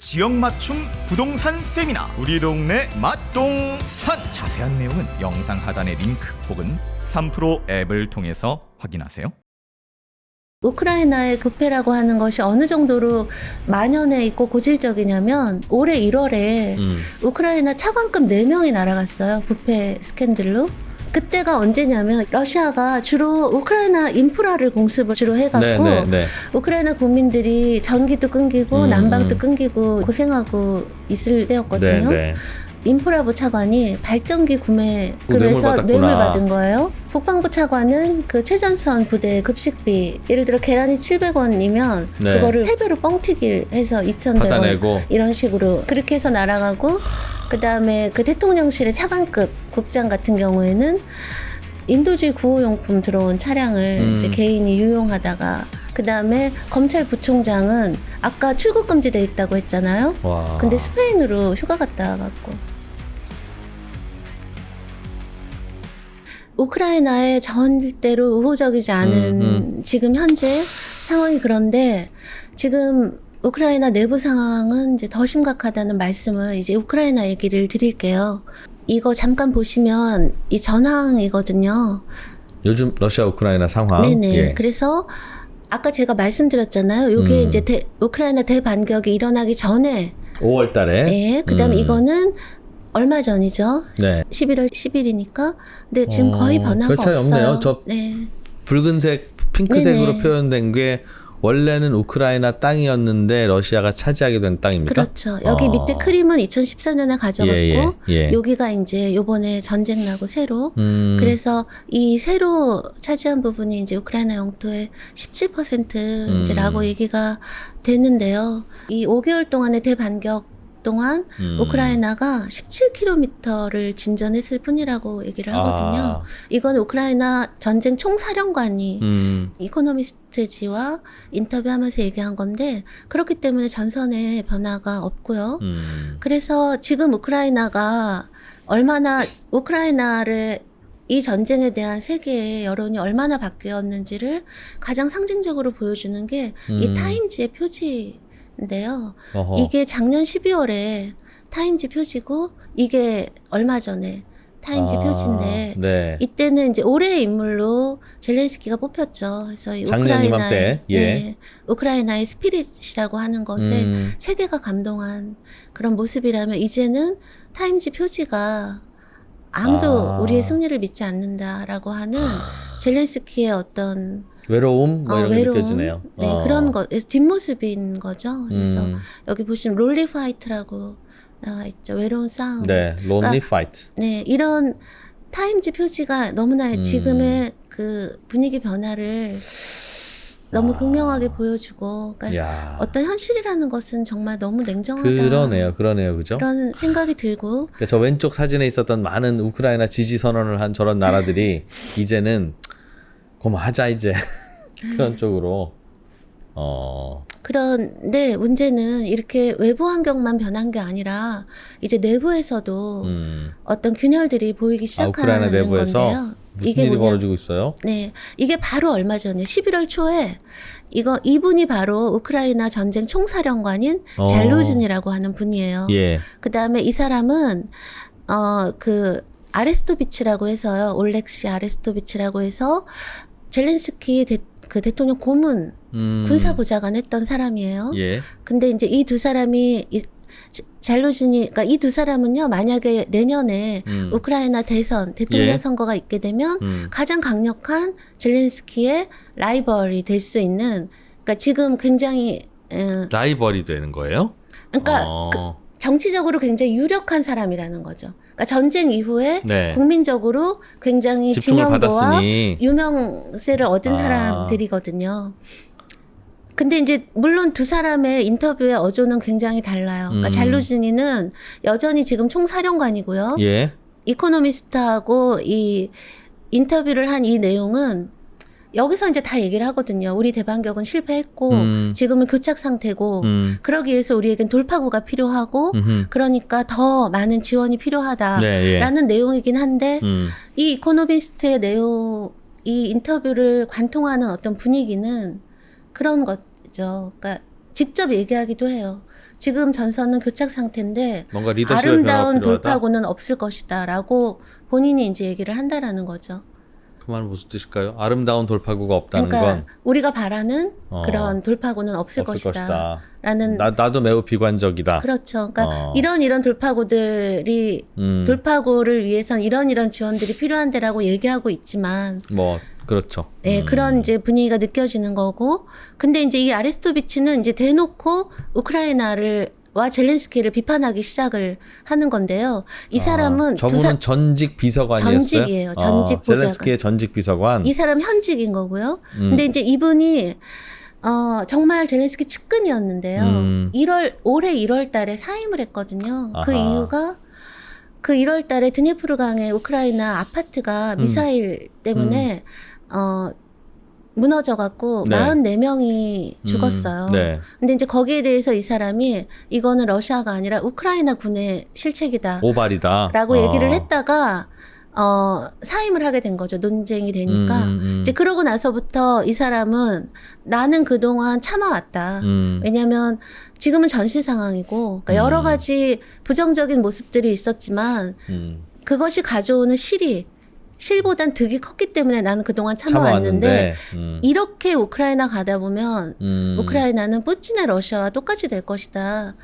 지역 맞춤 부동산 세미나 우리 동네 맛동산 자세한 내용은 영상 하단의 링크 혹은 3프로 앱을 통해서 확인하세요. 우크라이나의 부패라고 하는 것이 어느 정도로 만연해 있고 고질적이냐면 올해 1월에 우크라이나 차관급 4명이 날아갔어요. 부패 스캔들로. 그때가 언제냐면 러시아가 주로 우크라이나 인프라를 공습을 주로 해갖고 우크라이나 국민들이 전기도 끊기고 난방도 끊기고 고생하고 있을 때였거든요. 인프라부 차관이 발전기 구매를 해서 뇌물 받은 거예요. 국방부 차관은 그 최전선 부대 급식비, 예를 들어 계란이 700원이면 그거를 3배로 뻥튀기를 해서 2,100원 이런 식으로 그렇게 해서 날아가고, 그 다음에 그 대통령실의 차관급 국장 같은 경우에는 인도주의 구호용품 들어온 차량을 이제 개인이 유용하다가, 그 다음에 검찰 부총장은 아까 출국 금지돼 있다고 했잖아요. 근데 스페인으로 휴가 갔다 와갖고. 우크라이나의 절대로 우호적이지 않은 지금 현재 상황이 그런데, 지금 우크라이나 내부 상황은 이제 더 심각하다는 말씀을 이제 우크라이나 얘기를 드릴게요. 이거 잠깐 보시면 이 전황이거든요. 요즘 러시아 우크라이나 상황. 네네. 예. 그래서 아까 제가 말씀드렸잖아요. 요게 이제 우크라이나 대반격이 일어나기 전에 5월 달에. 네. 그다음에 이거는 얼마 전이죠. 네. 11월 10일이니까. 근데 지금 거의 변화가 별 차이 없어요. 없네요. 저 붉은색, 핑크색으로 네네. 표현된 게 원래는 우크라이나 땅이었는데 러시아가 차지하게 된 땅입니까? 그렇죠. 여기 밑에 크림은 2014년에 가져갔고 예. 여기가 이제 요번에 전쟁 나고 새로 그래서 이 새로 차지한 부분이 이제 우크라이나 영토의 17% 이제라고 얘기가 되는데요. 이 5개월 동안의 대반격 동안 우크라이나가 17km를 진전했을 뿐이라고 얘기를 하거든요. 이건 우크라이나 전쟁 총사령관이 이코노미스트지와 인터뷰하면서 얘기한 건데, 그렇기 때문에 전선에 변화가 없고요. 그래서 지금 우크라이나가 얼마나 우크라이나를 이 전쟁에 대한 세계의 여론이 얼마나 바뀌었는지를 가장 상징적으로 보여주는 게 이 타임지의 표지 인데요. 이게 작년 12월에 타임지 표지고, 이게 얼마 전에 타임지 표지인데, 이때는 이제 올해의 인물로 젤렌스키가 뽑혔죠. 그래서 이 우크라이나의 스피릿이라고 하는 것에 세계가 감동한 그런 모습이라면, 이제는 타임지 표지가 아무도 우리의 승리를 믿지 않는다라고 하는 젤렌스키의 어떤 외로움 이런 게 느껴지네요. 네, 그런 거 뒷모습인 거죠. 그래서 여기 보시면 롤리 파이트라고 나와 있죠. 외로운 싸움. 네, 론리 파이트. 네, 이런 타임지 표지가 너무나 지금의 그 분위기 변화를 너무 극명하게 보여주고, 그러니까 어떤 현실이라는 것은 정말 너무 냉정하다. 그러네요, 그죠? 그런 생각이 들고. 그러니까 저 왼쪽 사진에 있었던 많은 우크라이나 지지 선언을 한 저런 나라들이 이제는 그만하자 이제 그런 쪽으로. 그런데 문제는 이렇게 외부 환경만 변한 게 아니라 이제 내부에서도 어떤 균열들이 보이기 시작하는 우크라이나 내부에서 건데요. 무슨 일이 벌어지고 있어요? 네, 이게 바로 얼마 전에 11월 초에 이분이 바로 우크라이나 전쟁 총사령관인 잘루진이라고 하는 분이에요. 그 다음에 이 사람은 그 아레스토비치라고 해서요, 올렉시 아레스토비치라고 해서 젤렌스키 그 대통령 고문 군사보좌관 했던 사람이에요. 근데 이제 이 두 사람이 잘루진이, 그러니까 이 두 사람은요, 만약에 내년에 우크라이나 대통령 선거가 있게 되면 가장 강력한 젤렌스키의 라이벌이 될 수 있는, 그러니까 지금 굉장히 라이벌이 되는 거예요? 그러니까 정치적으로 굉장히 유력한 사람이라는 거죠. 그러니까 전쟁 이후에 국민적으로 굉장히 지명도와 유명세를 얻은 사람들이거든요. 근데 이제 물론 두 사람의 인터뷰의 어조는 굉장히 달라요. 그러니까 잘루지니는 여전히 지금 총사령관이고요. 이코노미스트하고 이 인터뷰를 한 이 내용은 여기서 이제 다 얘기를 하거든요. 우리 대반격은 실패했고 지금은 교착 상태고 그러기 위해서 우리에겐 돌파구가 필요하고 그러니까 더 많은 지원이 필요하다라는 내용이긴 한데, 이 이코노미스트의 내용, 이 인터뷰를 관통하는 어떤 분위기는 그런 거죠. 그러니까 직접 얘기하기도 해요. 지금 전선은 교착 상태인데 뭔가 리더십의 변화가 아름다운 필요하다. 돌파구는 없을 것이다라고 본인이 이제 얘기를 한다라는 거죠. 그 말은 무슨 뜻일까요? 아름다운 돌파구가 없다는 그러니까 건 우리가 바라는 어, 그런 돌파구는 없을 것이다. 라는 나도 매우 비관적이다. 그렇죠. 그러니까 이런 돌파구들이 돌파구를 위해선 이런 지원들이 필요한데라고 얘기하고 있지만 뭐 그렇죠. 예, 그런 이제 분위기가 느껴지는 거고. 근데 이제 이 아레스토비치는 이제 대놓고 우크라이나를 와 젤렌스키를 비판하기 시작을 하는 건데요. 이 사람은 저분은 전직 비서관이었어요. 전직이에요. 전직 보좌관. 젤렌스키의 전직 비서관. 이 사람 현직인 거고요. 근데 이제 이분이 정말 젤렌스키 측근이었는데요. 올해 1월 달에 사임을 했거든요. 그 아하. 이유가 그 1월 달에 드니프르강의 우크라이나 아파트가 미사일 때문에 무너져 갖고 네. 44명이 죽었어요. 네. 근데 이제 거기에 대해서 이 사람이 이거는 러시아가 아니라 우크라이나 군의 실책이다. 오발이다. 라고 얘기를 했다가 사임을 하게 된 거죠. 논쟁이 되니까. 이제 그러고 나서부터 이 사람은 나는 그동안 참아왔다. 왜냐하면 지금은 전시 상황이고 그러니까 여러 가지 부정적인 모습들이 있었지만 그것이 가져오는 실보단 득이 컸기 때문에 나는 그동안 참아왔는데 이렇게 우크라이나 가다 보면 우크라이나는 푸틴의 러시아와 똑같이 될 것이다.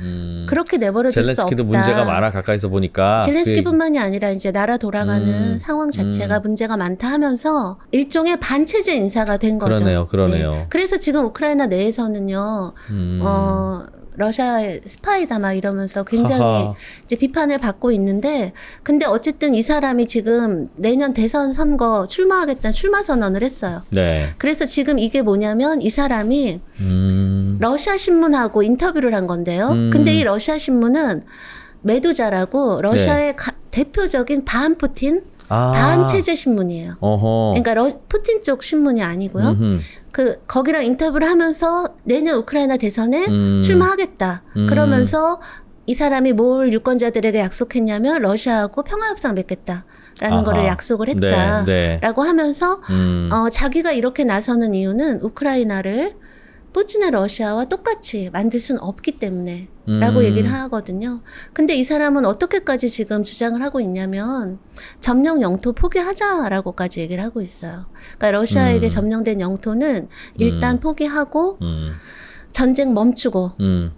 그렇게 내버려 둘 수 없다. 젤렌스키도 문제가 많아 가까이서 보니까. 젤렌스키뿐만이 아니라 이제 나라 돌아가는 상황 자체가 문제가 많다 하면서 일종의 반체제 인사가 된 거죠. 그러네요. 네. 그래서 지금 우크라이나 내에서는요. 러시아의 스파이다 막 이러면서 굉장히 하하. 이제 비판을 받고 있는데 근데 어쨌든 이 사람이 지금 내년 대선 선거 출마하겠다는 출마 선언을 했어요. 네. 그래서 지금 이게 뭐냐면 이 사람이 러시아 신문하고 인터뷰를 한 건데요. 근데 이 러시아 신문은 메두자라고 러시아의 대표적인 반 푸틴 반 체제 신문이에요. 어허. 그러니까 푸틴 쪽 신문이 아니고요. 거기랑 인터뷰를 하면서 내년 우크라이나 대선에 출마하겠다. 그러면서 이 사람이 뭘 유권자들에게 약속했냐면 러시아하고 평화협상 맺겠다라는 아하. 거를 약속을 했다라고 네. 하면서 자기가 이렇게 나서는 이유는 우크라이나를 푸틴의 러시아와 똑같이 만들 수는 없기 때문에 라고 얘기를 하거든요. 근데 이 사람은 어떻게까지 지금 주장을 하고 있냐면 점령 영토 포기하자라고까지 얘기를 하고 있어요. 그러니까 러시아에게 점령된 영토는 일단 포기하고 전쟁 멈추고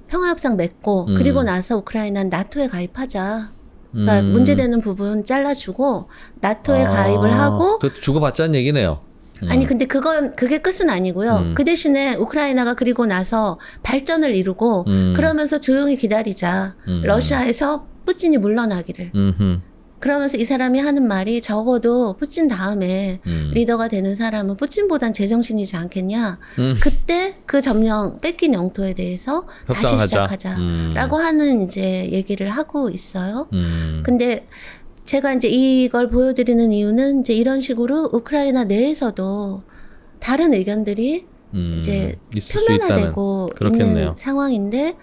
평화협상 맺고 그리고 나서 우크라이나는 나토에 가입하자. 그러니까 문제되는 부분 잘라주고 나토에 가입을 하고 그 주고받자는 얘기네요. 아니 근데 그게 끝은 아니고요. 그 대신에 우크라이나가 그리고 나서 발전을 이루고 그러면서 조용히 기다리자. 러시아에서 푸틴이 물러나기를. 그러면서 이 사람이 하는 말이 적어도 푸틴 다음에 리더가 되는 사람은 푸틴보단 제정신이지 않겠냐. 그때 그 점령 뺏긴 영토에 대해서 다시 협상하자. 시작하자라고 하는 이제 얘기를 하고 있어요. 근데 제가 이제 이걸 보여드리는 이유는 이제 이런 식으로 우크라이나 내에서도 다른 의견들이 이제 있을 수 표면화되고 그렇겠네요. 있는 상황인데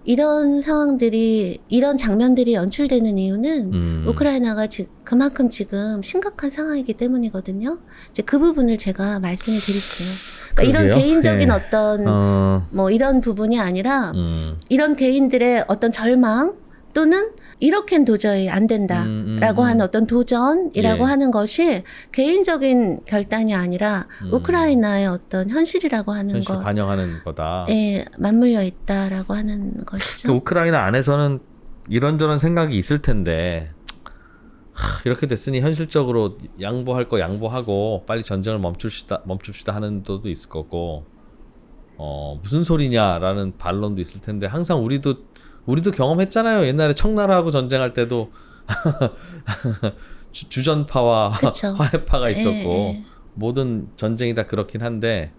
이런 상황들이 이런 장면들이 연출되는 이유는 우크라이나가 그만큼 지금 심각한 상황이기 때문이거든요. 이제 그 부분을 제가 말씀을 드릴게요. 그러니까 이런 그러게요. 개인적인 네. 어떤 뭐 이런 부분이 아니라 이런 개인들의 어떤 절망 또는 이렇게는 도저히 안 된다라고 하는 어떤 도전이라고 예. 하는 것이 개인적인 결단이 아니라 우크라이나의 어떤 현실이라고 하는 현실 것, 반영하는 거다. 에 맞물려 있다라고 하는 것이죠. 그 우크라이나 안에서는 이런저런 생각이 있을 텐데 이렇게 됐으니 현실적으로 양보할 거 양보하고 빨리 전쟁을 멈춥시다 하는 데도 있을 거고 무슨 소리냐라는 반론도 있을 텐데 항상 우리도 경험했잖아요. 옛날에 청나라하고 전쟁할 때도 주전파와 그쵸. 화해파가 있었고 예. 모든 전쟁이 다 그렇긴 한데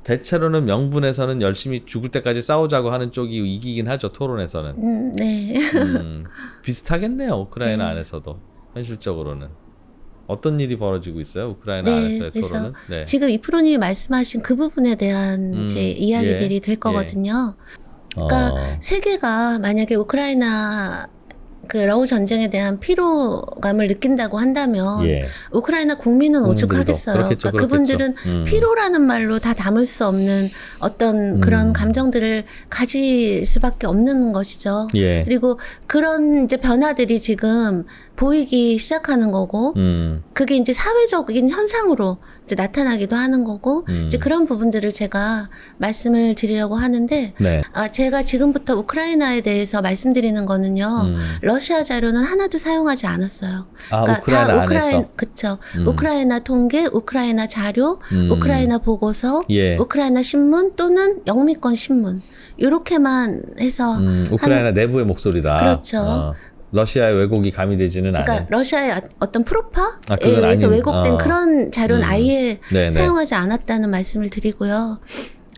대체로는 명분에서는 열심히 죽을 때까지 싸우자고 하는 쪽이 이기긴 하죠. 토론에서는. 네. 비슷하겠네요. 우크라이나 안에서도 현실적으로는. 어떤 일이 벌어지고 있어요? 우크라이나 네, 안에서의 그래서 토론은? 네. 지금 이프로님이 말씀하신 그 부분에 대한 이제 이야기들이 예, 될 거거든요. 그러니까 세계가 만약에 우크라이나 그 러우 전쟁에 대한 피로감을 느낀다고 한다면 예. 우크라이나 국민은 국민들도 오죽하겠어요. 그렇겠죠, 그러니까 그분들은 피로라는 말로 다 담을 수 없는 어떤 그런 감정들을 가질 수밖에 없는 것이죠. 예. 그리고 그런 이제 변화들이 지금 보이기 시작하는 거고, 그게 이제 사회적인 현상으로 이제 나타나기도 하는 거고, 이제 그런 부분들을 제가 말씀을 드리려고 하는데, 네. 제가 지금부터 우크라이나에 대해서 말씀드리는 거는요, 러시아 자료는 하나도 사용하지 않았어요. 아, 우크라이나 안에서? 그쵸. 우크라이나 통계, 우크라이나 자료, 우크라이나 보고서, 예. 우크라이나 신문 또는 영미권 신문. 요렇게만 해서. 우크라이나 내부의 목소리다. 그렇죠. 러시아의 왜곡이 가미되지는 그러니까 않아요. 러시아의 어떤 프로파에 그건 의해서 아닌- 왜곡된 그런 자료는 아예 네네. 사용하지 않았다는 말씀을 드리고요.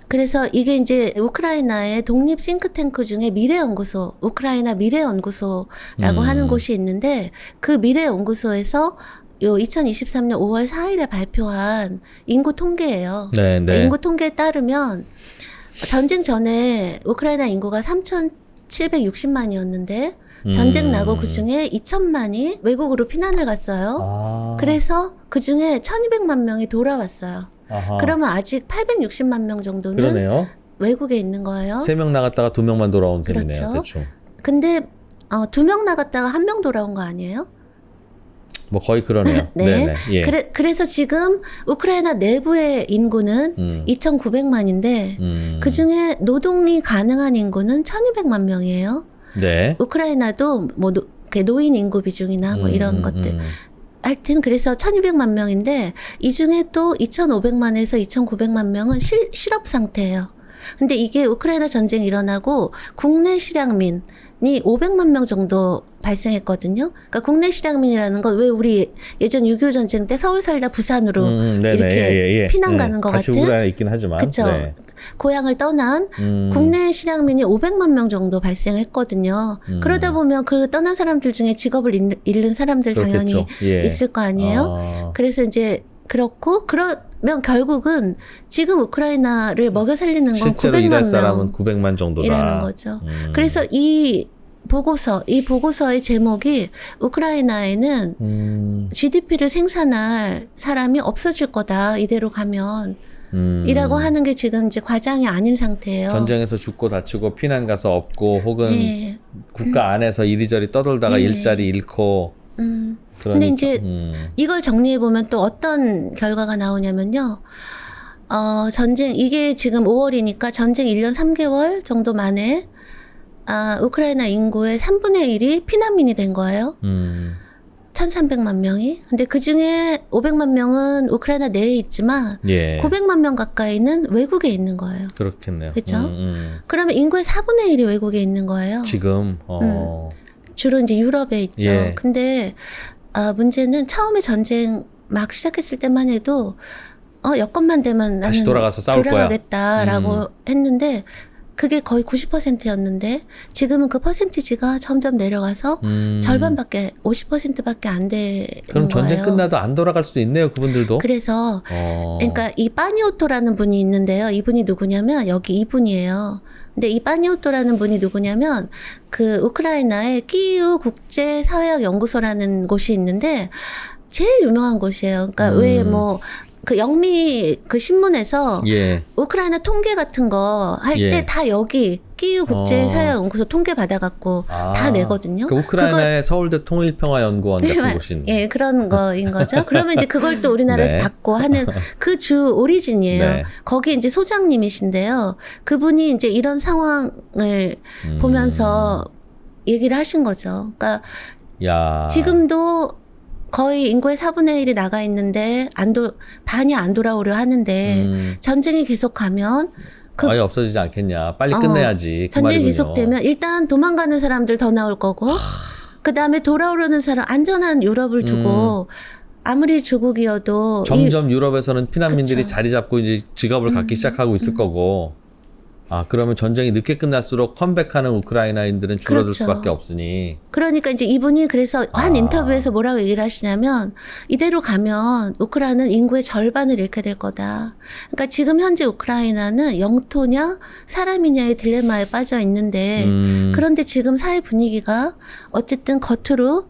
그래서 이게 이제 우크라이나의 독립 싱크탱크 중에 미래연구소, 우크라이나 미래연구소라고 하는 곳이 있는데 그 미래연구소에서 요 2023년 5월 4일에 발표한 인구 통계예요. 네, 네. 인구 통계에 따르면 전쟁 전에 우크라이나 인구가 3,760만이었는데 전쟁 나고 그중에 2천만이 외국으로 피난을 갔어요. 아. 그래서 그중에 1,200만 명이 돌아왔어요. 아하. 그러면 아직 860만 명 정도는 그러네요. 외국에 있는 거예요. 3명 나갔다가 2명만 돌아온 셈이네요. 그렇죠. 대충. 근데 2명 나갔다가 1명 돌아온 거 아니에요? 뭐 거의 그러네요. 네. 네네. 예. 그래서 지금 우크라이나 내부의 인구는 2,900만인데 그중에 노동이 가능한 인구는 1,200만 명이에요. 네. 우크라이나도 뭐 노인 인구 비중이나 뭐 이런 것들. 하여튼 그래서 1,200만 명인데 이 중에 또 2,500만에서 2,900만 명은 실업 상태예요. 근데 이게 우크라이나 전쟁이 일어나고 국내 실향민이 500만 명 정도 발생했거든요. 그러니까 국내 실향민이라는 건 왜 우리 예전 6.25 전쟁 때 서울 살다 부산으로 네네. 이렇게 피난 가는 것 같이 같은. 우크라이나 있긴 하지만. 그쵸. 네. 고향을 떠난 국내 실향민이 500만 명 정도 발생했거든요. 그러다 보면 그 떠난 사람들 중에 직업을 잃는 사람들 당연히 그렇겠죠. 예. 있을 거 아니에요. 그래서 이제 그러면 결국은 지금 우크라이나를 먹여 살리는 건 실제로 일할 900만 사람은 900만 정도다. 명이라는 거죠. 그래서 이 보고서의 제목이 우크라이나에는 GDP를 생산할 사람이 없어질 거다. 이대로 가면. 이라고 하는 게 지금 이제 과장이 아닌 상태예요. 전쟁에서 죽고 다치고 피난 가서 없고 혹은 네. 국가 안에서 이리저리 떠돌다가 네네. 일자리 잃고 근데 이제 이걸 정리해 보면 또 어떤 결과가 나오냐면요. 전쟁 이게 지금 5월이니까 전쟁 1년 3개월 정도 만에 우크라이나 인구의 3분의 1이 피난민이 된 거예요. 1,300만 명이. 근데 그 중에 500만 명은 우크라이나 내에 있지만 예. 900만 명 가까이는 외국에 있는 거예요. 그렇겠네요. 그렇죠? 그러면 인구의 4분의 1이 외국에 있는 거예요. 지금 주로 이제 유럽에 있죠. 예. 근데 문제는 처음에 전쟁 막 시작했을 때만 해도 여건만 되면 다시 나는 돌아가서 싸울 거야. 돌아가겠다라고 했는데 그게 거의 90%였는데 지금은 그 퍼센티지가 점점 내려가서 절반밖에 50%밖에 안 되는 그럼 전쟁 거예요. 끝나도 안 돌아갈 수도 있네요. 그분들도. 그래서 그러니까 이 파니오토라는 분이 있는데요. 이분이 누구냐면 여기 이분이에요. 근데 이 파니오토라는 분이 누구냐면 그 우크라이나의 키이우 국제사회학연구소라는 곳이 있는데 제일 유명한 곳이에요. 그러니까 왜 뭐 그 영미 그 신문에서 예. 우크라이나 통계 같은 거 할 때 예. 다 여기 키이우 국제사회연구소 통계 받아갖고 다 내거든요. 그 우크라이나의 서울대 통일평화연구원 같은 곳인. 예, 그런 거인 거죠. 그러면 이제 그걸 또 우리나라에서 네. 받고 하는 그 주 오리진이에요. 네. 거기 이제 소장님이신데요. 그분이 이제 이런 상황을 보면서 얘기를 하신 거죠. 그러니까 야. 지금도 거의 인구의 4분의 1이 나가 있는데 반이 안 돌아오려 하는데 전쟁이 계속가면 아예 없어지지 않겠냐. 빨리 끝내야지. 그 전쟁이 말이군요. 계속되면 일단 도망가는 사람들 더 나올 거고 그다음에 돌아오려는 사람 안전한 유럽을 두고 아무리 조국이어도 점점 유럽에서는 피난민들이 그쵸. 자리 잡고 이제 직업을 갖기 시작하고 있을 거고. 아, 그러면 전쟁이 늦게 끝날수록 컴백하는 우크라이나인들은 줄어들 그렇죠. 수밖에 없으니. 그러니까 이제 이분이 그래서 한 인터뷰에서 뭐라고 얘기를 하시냐면 이대로 가면 우크라이나는 인구의 절반을 잃게 될 거다. 그러니까 지금 현재 우크라이나는 영토냐 사람이냐의 딜레마에 빠져 있는데 그런데 지금 사회 분위기가 어쨌든 겉으로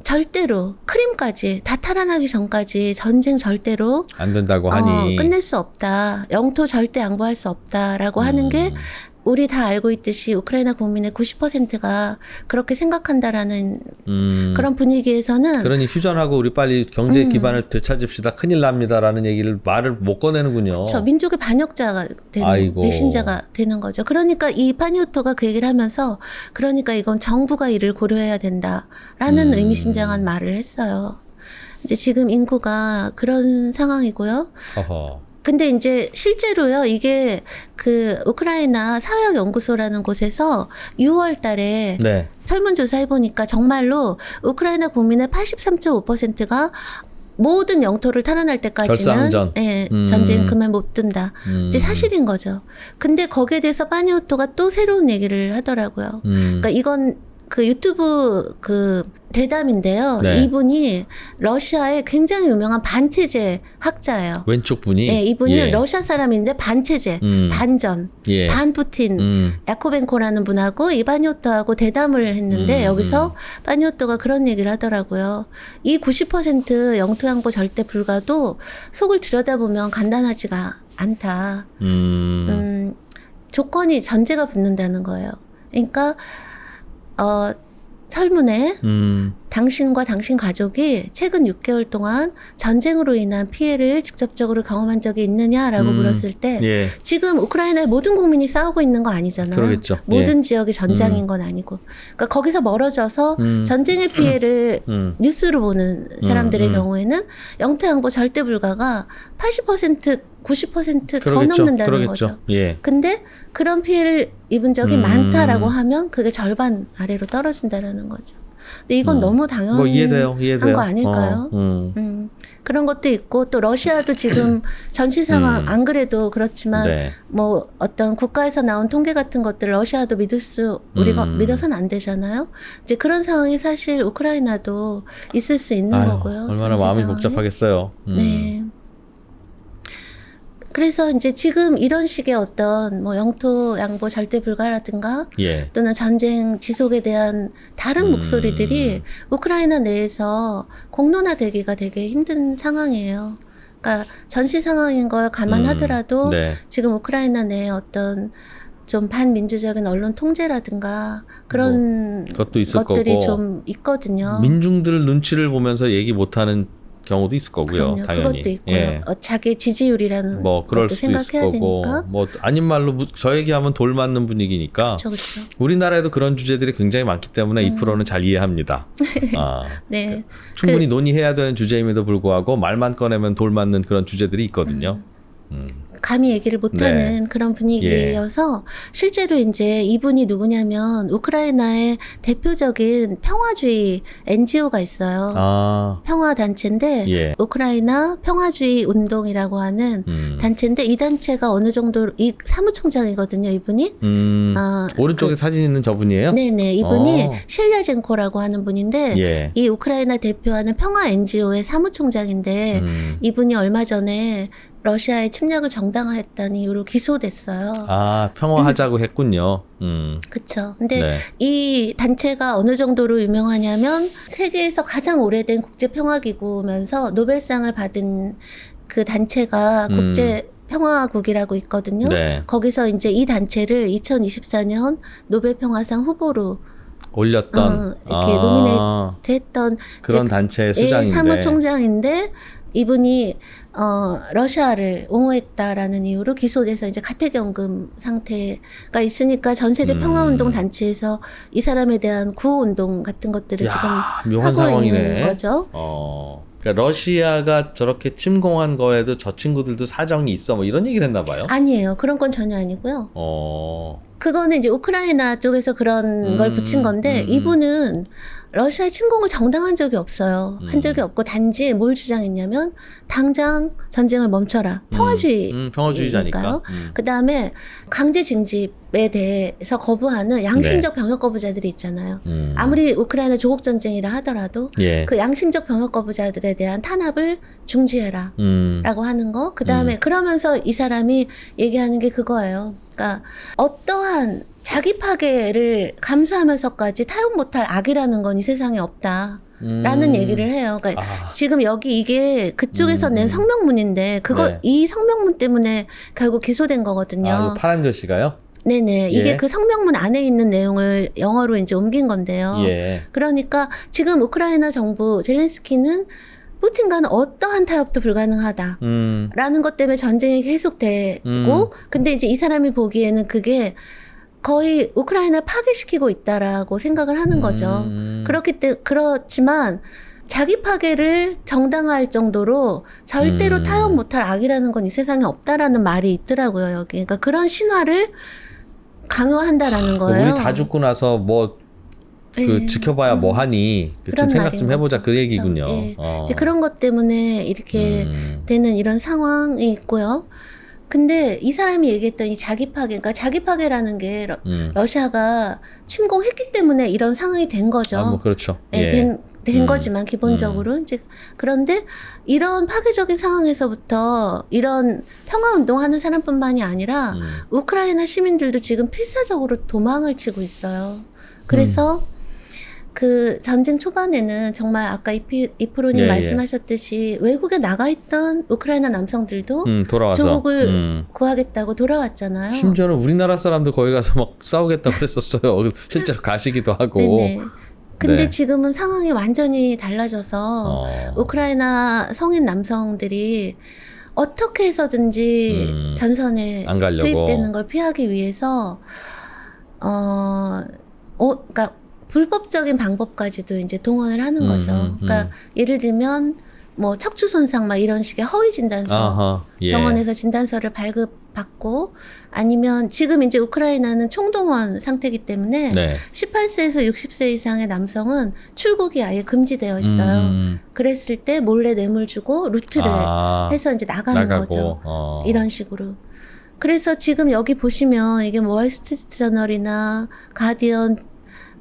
절대로 크림까지 다 탈환하기 전까지 전쟁 절대로 안 된다고 하니. 끝낼 수 없다. 영토 절대 양보할 수 없다라고 하는 게 우리 다 알고 있듯이 우크라이나 국민의 90%가 그렇게 생각한다라는 그런 분위기에서는 그러니 휴전하고 우리 빨리 경제 기반을 되찾읍시다. 큰일 납니다라는 얘기를 말을 못 꺼내는군요. 저 민족의 반역자가 되는 아이고. 배신자가 되는 거죠. 그러니까 이 파니오토가 그 얘기를 하면서 그러니까 이건 정부가 이를 고려해야 된다라는 의미심장한 말을 했어요. 이제 지금 인구가 그런 상황이고요. 허허. 근데 이제 실제로요, 이게 그 우크라이나 사회학연구소라는 곳에서 6월 달에 네. 설문조사 해보니까 정말로 우크라이나 국민의 83.5%가 모든 영토를 탈환할 때까지는 결사항전. 예, 전쟁 그만 못 둔다. 이제 사실인 거죠. 근데 거기에 대해서 파니오토가 또 새로운 얘기를 하더라고요. 그러니까 이건 그 유튜브 그 대담인데요. 네. 이분이 러시아의 굉장히 유명한 반체제 학자예요. 왼쪽 분이. 네, 이분이 예. 러시아 사람인데 반체제, 반전, 예. 반푸틴, 야코벤코라는 분하고 이 파니오토하고 대담을 했는데 여기서 파니오토가 그런 얘기를 하더라고요. 이 90% 영토 양보 절대 불가도 속을 들여다보면 간단하지가 않다. 조건이 전제가 붙는다는 거예요. 그러니까 설문에 당신과 당신 가족이 최근 6개월 동안 전쟁으로 인한 피해를 직접적으로 경험한 적이 있느냐라고 물었을 때 예. 지금 우크라이나의 모든 국민이 싸우고 있는 거 아니잖아요. 그러겠죠. 모든 예. 지역이 전장인 건 아니고. 그러니까 거기서 멀어져서 전쟁의 피해를 뉴스로 보는 사람들의 경우에는 영토 양보 절대 불가가 80% 90% 더 그러겠죠. 넘는다는 그러겠죠. 거죠. 예. 근데 그런 피해를 입은 적이 많다라고 하면 그게 절반 아래로 떨어진다라는 거죠. 근데 이건 너무 당연한 뭐 이해돼요. 거 아닐까요? 그런 것도 있고 또 러시아도 지금 전시 상황 안 그래도 그렇지만 네. 뭐 어떤 국가에서 나온 통계 같은 것들 러시아도 우리가 믿어서는 안 되잖아요. 이제 그런 상황이 사실 우크라이나도 있을 수 있는 아유, 거고요. 얼마나 전시 마음이 상황이. 복잡하겠어요. 네. 그래서 이제 지금 이런 식의 어떤 뭐 영토 양보 절대 불가라든가 예. 또는 전쟁 지속에 대한 다른 목소리들이 우크라이나 내에서 공론화되기가 되게 힘든 상황이에요. 그러니까 전시 상황인 걸 감안하더라도 네. 지금 우크라이나 내에 어떤 좀 반민주적인 언론 통제라든가 그런 그것도 있을 것들이 거고. 좀 있거든요. 민중들 눈치를 보면서 얘기 못하는 경우도 있을 거고요. 그럼요. 당연히. 그것도 있고요. 예. 자기 지지율이라는 뭐 그럴 것도 수도 있을 생각해야 거고. 되니까. 뭐 아닌 말로 저 얘기하면 돌 맞는 분위기니까. 그렇죠. 우리나라에도 그런 주제들이 굉장히 많기 때문에 2%는 잘 이해합니다. 아, 네. 충분히 논의해야 되는 주제임에도 불구하고 말만 꺼내면 돌 맞는 그런 주제들이 있거든요. 감히 얘기를 못하는 네. 그런 분위기여서 실제로 이제 이분이 누구냐면 우크라이나의 대표적인 평화주의 NGO가 있어요. 아, 평화단체인데 예. 우크라이나 평화주의 운동이라고 하는 단체인데 이 단체가 어느 정도 이 사무총장이거든요. 이분이. 오른쪽에 사진 있는 저분이에요? 네네. 이분이 셸야젠코라고 하는 분인데 예. 이 우크라이나 대표하는 평화 NGO의 사무총장인데 이분이 얼마 전에 러시아의 침략을 정당화했다는 이유로 기소됐어요. 아, 평화하자고 했군요. 그쵸. 근데 네. 이 단체가 어느 정도로 유명하냐면 세계에서 가장 오래된 국제평화기구면서 노벨상을 받은 그 단체가 국제 평화국이라고 있거든요. 네. 거기서 이제 이 단체를 2024년 노벨평화상 후보로 올렸던 이렇게 노미네이트 했던 그런 단체의 수장인데. 사무총장인데 이분이 러시아를 옹호했다라는 이유로 기소돼서 이제 가택연금 상태가 있으니까 전 세계 평화운동 단체에서 이 사람에 대한 구호운동 같은 것들을 야, 지금 묘한 하고 상황이네. 있는 거죠. 그러니까 러시아가 저렇게 침공한 거에도 저 친구들도 사정이 있어 뭐 이런 얘기를 했나 봐요. 아니에요. 그런 건 전혀 아니고요. 어. 그거는 이제 우크라이나 쪽에서 그런 걸 붙인 건데 이분은 러시아의 침공을 정당한 적이 없어요. 한 적이 없고 단지 뭘 주장했냐면 당장 전쟁을 멈춰라. 평화주의자니까. 그다음에 강제 징집에 대해서 거부하는 양심적 병역 거부자들이 있잖아요. 아무리 우크라이나 조국 전쟁이라 하더라도 예. 그 양심적 병역 거부자들에 대한 탄압을 중지해라. 라고 하는 거. 그다음에 그러면서 이 사람이 얘기하는 게 그거예요. 그러니까 어떠한 자기 파괴를 감수하면서까지 타협 못할 악이라는 건 이 세상에 없다. 라는 얘기를 해요. 그러니까 지금 여기 이게 그쪽에서 낸 성명문인데 그거 네. 이 성명문 때문에 결국 기소된 거거든요. 아, 파란 글씨가요? 네네. 이게 예. 그 성명문 안에 있는 내용을 영어로 이제 옮긴 건데요. 예. 그러니까 지금 우크라이나 정부 젤렌스키는 푸틴과는 어떠한 타협도 불가능하다. 라는 것 때문에 전쟁이 계속되고 근데 이제 이 사람이 보기에는 그게 거의 우크라이나를 파괴시키고 있다라고 생각을 하는 거죠. 그렇지만 자기 파괴를 정당화할 정도로 절대로 타협 못할 악이라는 건 이 세상에 없다라는 말이 있더라고요, 여기. 그러니까 그런 신화를 강요한다라는 거예요. 우리 다 죽고 나서 뭐 그 네. 지켜봐야 뭐 하니 좀 그런 생각 말인 좀 해보자 거죠. 그 얘기군요. 그렇죠. 예. 이제 그런 것 때문에 이렇게 되는 이런 상황이 있고요. 근데 이 사람이 얘기했던 이 자기 파괴, 그러니까 자기 파괴라는 게 러시아가 침공했기 때문에 이런 상황이 된 거죠. 아, 뭐 그렇죠. 예, 예. 된 거지만 기본적으로 이제 그런데 이런 파괴적인 상황에서부터 이런 평화 운동하는 사람뿐만이 아니라 우크라이나 시민들도 지금 필사적으로 도망을 치고 있어요. 그래서 그 전쟁 초반에는 정말 아까 이프로님 예, 말씀하셨듯이 외국에 나가 있던 우크라이나 남성들도 돌아와서 조국을 구하겠다고 돌아왔잖아요. 심지어는 우리나라 사람도 거기 가서 막 싸우겠다고 그랬었어요. 실제로 가시기도 하고. 네네. 근데 네. 지금은 상황이 완전히 달라져서 우크라이나 성인 남성들이 어떻게 해서든지 전선에 안 가려고. 투입되는 걸 피하기 위해서 그러니까 불법적인 방법까지도 이제 동원을 하는 거죠. 그러니까 예를 들면 뭐 척추 손상 막 이런 식의 허위 진단서 아하, 예. 병원에서 진단서를 발급받고 아니면 지금 이제 우크라이나는 총동원 상태이기 때문에 네. 18세에서 60세 이상의 남성은 출국이 아예 금지되어 있어요. 그랬을 때 몰래 뇌물 주고 루트를 해서 이제 나가는 거죠. 이런 식으로. 그래서 지금 여기 보시면 이게 뭐 월스트리트 저널이나 가디언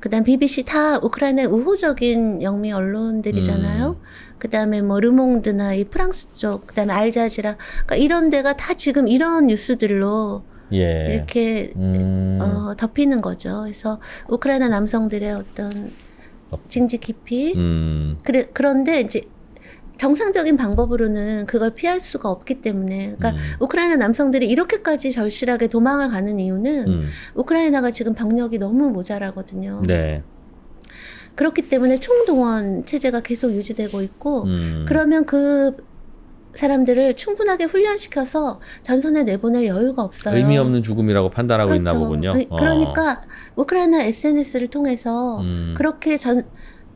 그다음 BBC 다 우크라이나의 우호적인 영미 언론들이잖아요. 그다음에 뭐 르몽드나 이 프랑스 쪽, 그다음에 알자지라, 그러니까 이런 데가 다 지금 이런 뉴스들로 예. 이렇게 덮이는 거죠. 그래서 우크라이나 남성들의 어떤 징지 깊이. 그런데 이제 정상적인 방법으로는 그걸 피할 수가 없기 때문에, 그러니까 우크라이나 남성들이 이렇게까지 절실하게 도망을 가는 이유는 우크라이나가 지금 병력이 너무 모자라거든요. 네. 그렇기 때문에 총동원 체제가 계속 유지되고 있고, 그러면 그 사람들을 충분하게 훈련시켜서 전선에 내보낼 여유가 없어요. 의미 없는 죽음이라고 판단하고 그렇죠. 있나 보군요. 그러니까 우크라이나 SNS를 통해서 그렇게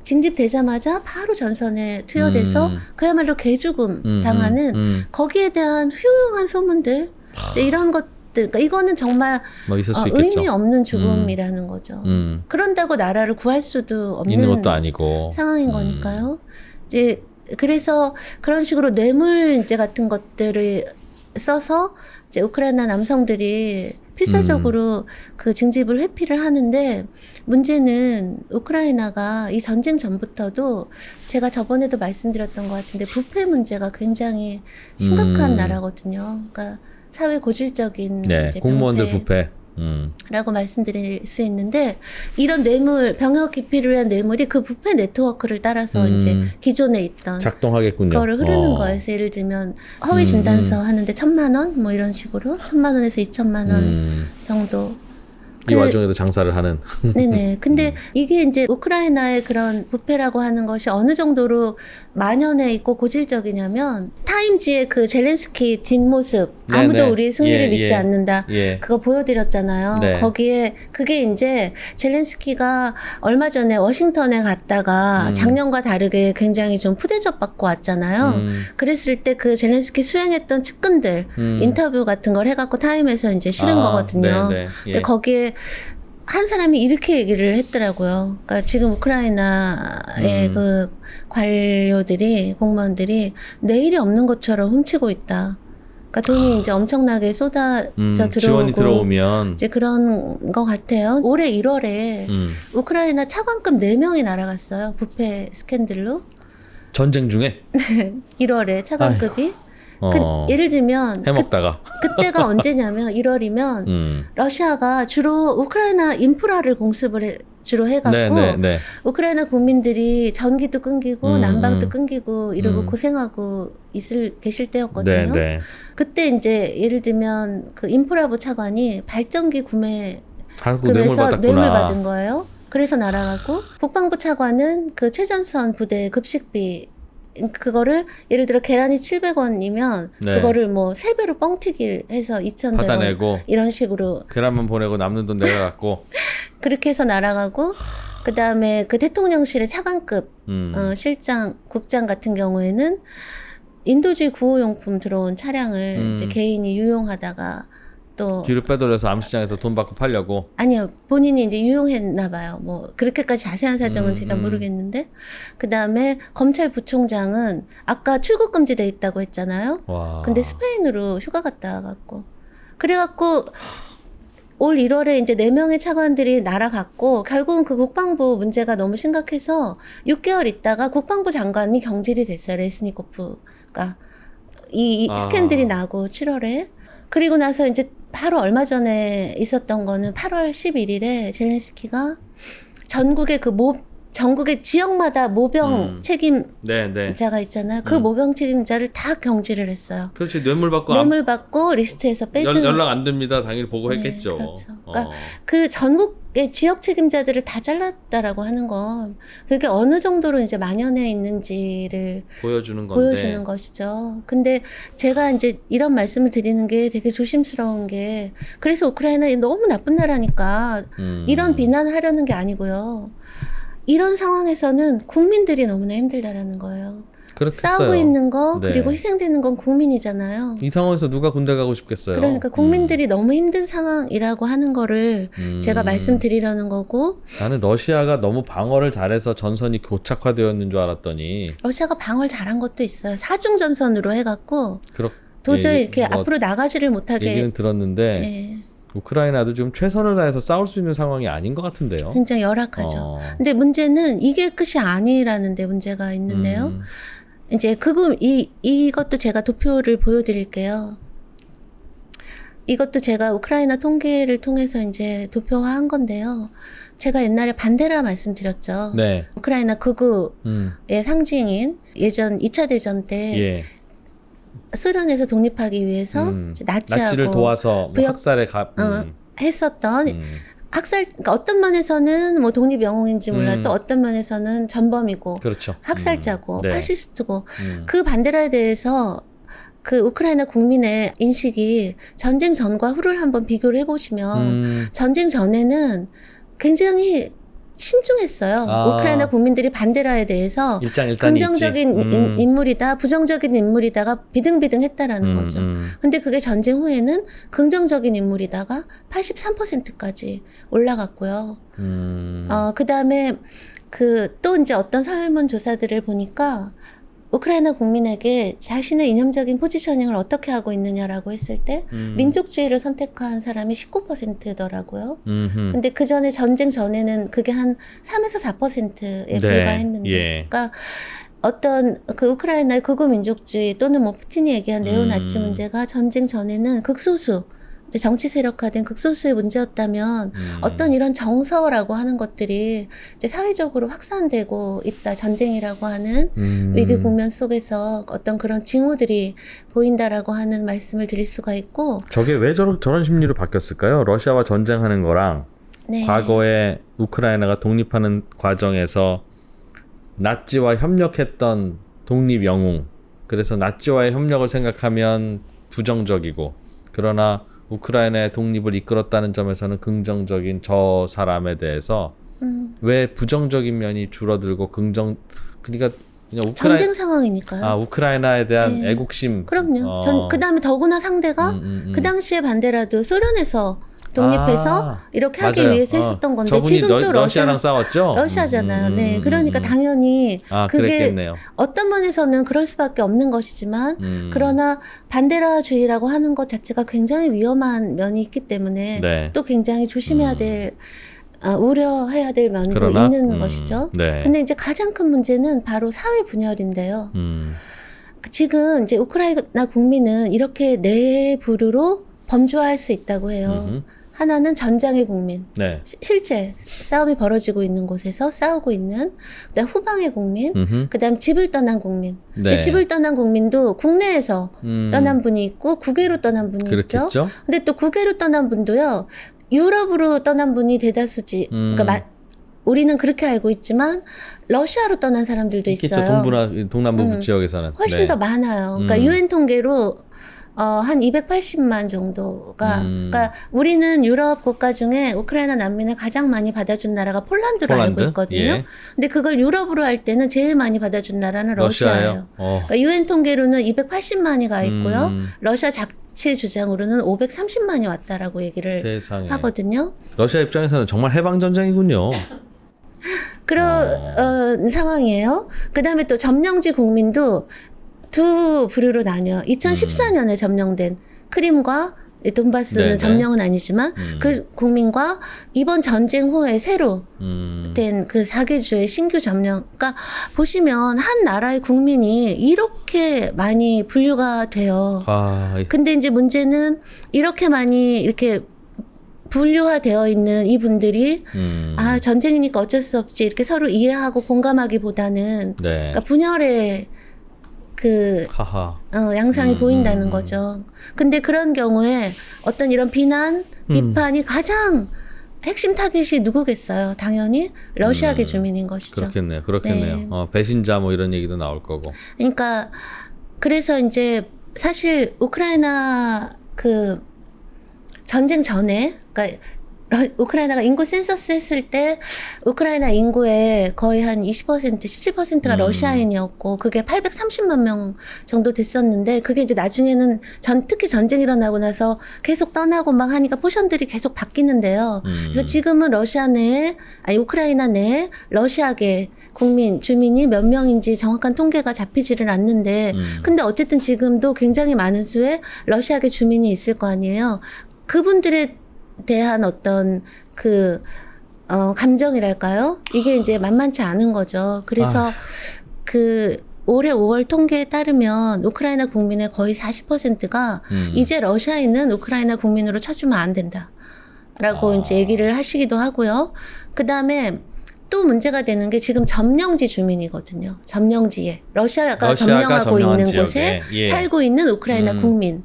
징집되자마자 바로 전선에 투여돼서 그야말로 개죽음 당하는 거기에 대한 흉흉한 소문들 이제 이런 것들, 그러니까 이거는 정말 뭐 있을 수 있겠죠. 의미 없는 죽음이라는 거죠. 그런다고 나라를 구할 수도 없는 있는 것도 아니고 상황인 거니까요. 이제 그래서 그런 식으로 뇌물죄 같은 것들을 써서 이제 우크라이나 남성들이 필사적으로 그 징집을 회피를 하는데, 문제는 우크라이나가 이 전쟁 전부터도 제가 저번에도 말씀드렸던 것 같은데 부패 문제가 굉장히 심각한 나라거든요. 그러니까 사회 고질적인 네, 이제 공무원들 부패. 라고 말씀드릴 수 있는데, 이런 뇌물, 병역 기피를 위한 뇌물이 그 부패 네트워크를 따라서 이제 기존에 있던 작동하겠군요. 거를 흐르는 거예요. 그래서 예를 들면 허위 진단서 하는데 1,000만 원 뭐 이런 식으로 1,000만 원에서 2,000만 원 정도 이 와중에도 장사를 하는. 네네. 근데 이게 이제 우크라이나의 그런 부패라고 하는 것이 어느 정도로 만연해 있고 고질적이냐면 타임지의 그 젤렌스키 뒷모습 아무도 네네. 우리의 승리를 예, 믿지 예. 않는다. 예. 그거 보여드렸잖아요. 네. 거기에 그게 이제 젤렌스키가 얼마 전에 워싱턴에 갔다가 작년과 다르게 굉장히 좀 푸대접 받고 왔잖아요. 그랬을 때 그 젤렌스키 수행했던 측근들 인터뷰 같은 걸 해갖고 타임에서 이제 실은 거거든요. 네네. 근데 거기에 한 사람이 이렇게 얘기를 했더라고요. 그러니까 지금 우크라이나의 그 관료들이, 공무원들이 내일이 없는 것처럼 훔치고 있다. 그러니까 돈이 이제 엄청나게 쏟아져 들어오고 지원이 들어오면 이제 그런 것 같아요. 올해 1월에 우크라이나 차관급 4명이 날아갔어요. 부패 스캔들로. 전쟁 중에 1월에 차관급이. 예를 들면 해먹다가 그때가 언제냐면 1월이면 러시아가 주로 우크라이나 인프라를 공습을 주로 해갖고 네네네. 우크라이나 국민들이 전기도 끊기고 난방도 끊기고 이러고 고생하고 계실 때였거든요. 네네. 그때 이제 예를 들면 그 인프라부 차관이 발전기 구매 한국 뇌물 금에서 받았구나. 뇌물 받은 거예요. 그래서 날아가고 국방부 차관은 그 최전선 부대 급식비 그거를 예를 들어 계란이 700원이면 네. 그거를 뭐 3배로 뻥튀기 해서 2,100원 받아내고 이런 식으로 계란만 보내고 남는 돈 내가 갖고. 그렇게 해서 날아가고 그다음에 그 대통령실의 차관급 실장 국장 같은 경우에는 인도주의 구호용품 들어온 차량을 이제 개인이 유용하다가 또 뒤로 빼돌려서 암시장에서 돈 받고 팔려고. 아니요 본인이 이제 유용했나 봐요. 뭐 그렇게까지 자세한 사정은 제가 모르겠는데 그 다음에 검찰 부총장은 아까 출국 금지돼 있다고 했잖아요. 와. 근데 스페인으로 휴가 갔다 와갖고 그래갖고 올 1월에 이제 4명의 차관들이 날아갔고 결국은 그 국방부 문제가 너무 심각해서 6개월 있다가 국방부 장관이 경질이 됐어요. 레스니코프가 이 스캔들이 나고 7월에 그리고 나서 이제 바로 얼마 전에 있었던 거는 8월 11일에 젤렌스키가 전국의 전국의 지역마다 모병 책임자가 네네. 있잖아요. 그 모병 책임자를 다 경질을 했어요. 그렇지. 뇌물 받고 뇌물 받고 리스트에서 빼주는 연락 안 됩니다. 당연히 보고했겠죠. 네, 그렇죠. 그러니까 그 전국의 지역 책임자들을 다 잘랐다라고 하는 건 그게 어느 정도로 이제 만연해 있는지를 보여주는 건데. 보여주는 것이죠. 근데 제가 이제 이런 말씀을 드리는 게 되게 조심스러운 게 그래서 우크라이나 너무 나쁜 나라니까 이런 비난을 하려는 게 아니고요. 이런 상황에서는 국민들이 너무나 힘들다라는 거예요. 그렇겠어요. 싸우고 있는 거 네. 그리고 희생되는 건 국민이잖아요. 이 상황에서 누가 군대 가고 싶겠어요. 그러니까 국민들이 너무 힘든 상황이라고 하는 거를 제가 말씀드리려는 거고 나는 러시아가 너무 방어를 잘해서 전선이 고착화되었는 줄 알았더니 러시아가 방어를 잘한 것도 있어요. 사중 전선으로 해갖고 도저히 이렇게 뭐 앞으로 나가지를 못하게 얘기는 들었는데 예, 우크라이나도 지금 최선을 다해서 싸울 수 있는 상황이 아닌 것 같은데요. 굉장히 열악하죠. 근데 문제는 이게 끝이 아니라는 데 문제가 있는데요. 이제 이것도 제가 도표를 보여드릴게요. 이것도 제가 우크라이나 통계를 통해서 이제 도표화한 건데요. 제가 옛날에 반데라 말씀드렸죠. 네. 우크라이나 극우의 상징인 예전 2차 대전 때 예. 소련에서 독립하기 위해서 이제 나치를 도와서 뭐 학살에 했었던 학살, 그러니까 어떤 면에서는 뭐 독립 영웅인지 몰라도 어떤 면에서는 전범이고 그렇죠. 학살자고 네. 파시스트고 그 반데라에 대해서 그 우크라이나 국민의 인식이 전쟁 전과 후를 한번 비교를 해보시면 전쟁 전에는 굉장히 신중했어요. 우크라이나 국민들이 반데라에 대해서 긍정적인 인물이다, 부정적인 인물이다가 비등비등했다라는 거죠. 근데 그게 전쟁 후에는 긍정적인 인물이다가 83%까지 올라갔고요. 그다음에 또 이제 어떤 설문조사들을 보니까 우크라이나 국민에게 자신의 이념적인 포지셔닝을 어떻게 하고 있느냐라고 했을 때 민족주의를 선택한 사람이 19%더라고요. 근데 그 전에 전쟁 전에는 그게 한 3에서 4%에 불과했는데, 그러니까 어떤 그 우크라이나의 극우 민족주의 또는 뭐 푸틴이 얘기한 네오나치 문제가 전쟁 전에는 극소수 정치 세력화된 극소수의 문제였다면 어떤 이런 정서라고 하는 것들이 이제 사회적으로 확산되고 있다. 전쟁이라고 하는 위기 국면 속에서 어떤 그런 징후들이 보인다라고 하는 말씀을 드릴 수가 있고 저게 왜 저런 심리로 바뀌었을까요? 러시아와 전쟁하는 거랑 네. 과거에 우크라이나가 독립하는 과정에서 나치와 협력했던 독립 영웅. 그래서 나치와의 협력을 생각하면 부정적이고, 그러나 우크라이나의 독립을 이끌었다는 점에서는 긍정적인 저 사람에 대해서 왜 부정적인 면이 줄어들고 그러니까 그냥 전쟁 상황이니까요. 우크라이나에 대한 네. 애국심. 그럼요. 그다음에 더구나 상대가 그 당시에 반대라도 소련에서 독립해서 이렇게 하기 맞아요. 위해서 했었던 건데 저분이 지금 또 러시아랑 싸웠죠. 러시아잖아요. 네, 그러니까 당연히 그게 그랬겠네요. 어떤 면에서는 그럴 수밖에 없는 것이지만 그러나 반데라주의라고 하는 것 자체가 굉장히 위험한 면이 있기 때문에 네. 또 굉장히 조심해야 될 우려해야 될 면도 그러나, 있는 것이죠. 네. 근데 이제 가장 큰 문제는 바로 사회 분열인데요. 지금 이제 우크라이나 국민은 이렇게 네 부류로 범주화할 수 있다고 해요. 하나는 전장의 국민, 네. 실제 싸움이 벌어지고 있는 곳에서 싸우고 있는, 그다음 후방의 국민, 그다음 집을 떠난 국민. 근데 네. 집을 떠난 국민도 국내에서 떠난 분이 있고 국외로 떠난 분이 있죠. 그렇겠죠. 근데 또 국외로 떠난 분도요, 유럽으로 떠난 분이 대다수지. 그러니까 우리는 그렇게 알고 있지만 러시아로 떠난 사람들도 있겠죠. 있어요. 동남부 지역에서는. 훨씬 네. 더 많아요. 그러니까 유엔 통계로 한 280만 정도가, 그러니까 우리는 유럽 국가 중에 우크라이나 난민을 가장 많이 받아준 나라가 폴란드로 알고 있거든요. 예. 근데 그걸 유럽으로 할 때는 제일 많이 받아준 나라는 러시아예요. 그러니까 유엔 통계로는 280만이 가 있고요. 러시아 자체 주장으로는 530만이 왔다라고 얘기를 세상에. 하거든요. 러시아 입장에서는 정말 해방 전쟁이군요. 그런 상황이에요. 그다음에 또 점령지 국민도 두 부류로 나뉘어 2014년에 점령된 크림과 돈바스는 네네. 점령은 아니지만 그 국민과 이번 전쟁 후에 새로 된 그 4개주의 신규 점령. 그러니까 보시면 한 나라의 국민이 이렇게 많이 분류가 돼요. 근데 이제 문제는 이렇게 많이 이렇게 분류화되어 있는 이분들이 전쟁이니까 어쩔 수 없지 이렇게 서로 이해하고 공감하기보다는 네. 그러니까 분열의 그 양상이 보인다는 거죠. 근데 그런 경우에 어떤 이런 비난, 비판이 가장 핵심 타겟이 누구겠어요? 당연히 러시아계 주민인 것이죠. 그렇겠네요. 네. 배신자 뭐 이런 얘기도 나올 거고. 그러니까 그래서 이제 사실 우크라이나 그 전쟁 전에, 그러니까 우크라이나가 인구 센서스 했을 때 우크라이나 인구의 거의 한 20%, 17%가 러시아인이었고 그게 830만 명 정도 됐었는데 그게 이제 나중에는 특히 전쟁이 일어나고 나서 계속 떠나고 막 하니까 포션들이 계속 바뀌는데요. 그래서 지금은 우크라이나 내에 러시아계 주민이 몇 명인지 정확한 통계가 잡히지를 않는데 근데 어쨌든 지금도 굉장히 많은 수의 러시아계 주민이 있을 거 아니에요. 그분들의 대한 어떤 감정이랄까요? 이게 이제 만만치 않은 거죠. 그래서 올해 5월 통계에 따르면 우크라이나 국민의 거의 40%가 이제 러시아인은 우크라이나 국민으로 쳐주면 안 된다라고 이제 얘기를 하시기도 하고요. 그 다음에 또 문제가 되는 게 지금 점령지 주민이거든요. 점령지에 러시아가 점령하고 있는 곳에 살고 있는 우크라이나 국민.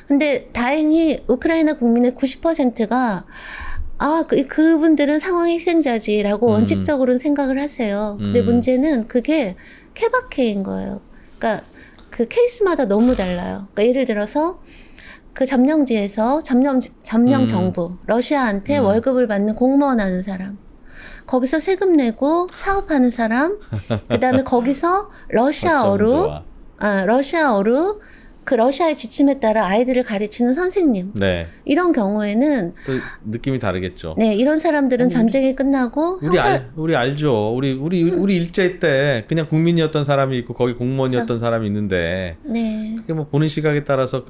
근데 다행히 우크라이나 국민의 90%가 그분들은 상황 희생자지라고 원칙적으로는 생각을 하세요. 근데 문제는 그게 케바케인 거예요. 그러니까 그 케이스마다 너무 달라요. 그러니까 예를 들어서 그 점령지에서 점령 정부, 러시아한테 월급을 받는 공무원 하는 사람, 거기서 세금 내고 사업하는 사람, 그 다음에 거기서 러시아어로 그 러시아의 지침에 따라 아이들을 가르치는 선생님. 네. 이런 경우에는 또 느낌이 다르겠죠. 네, 이런 사람들은 전쟁이 끝나고 우리 알죠. 우리 일제 때 그냥 국민이었던 사람이 있고 거기 공무원이었던 사람이 있는데 네. 그게 뭐 보는 시각에 따라서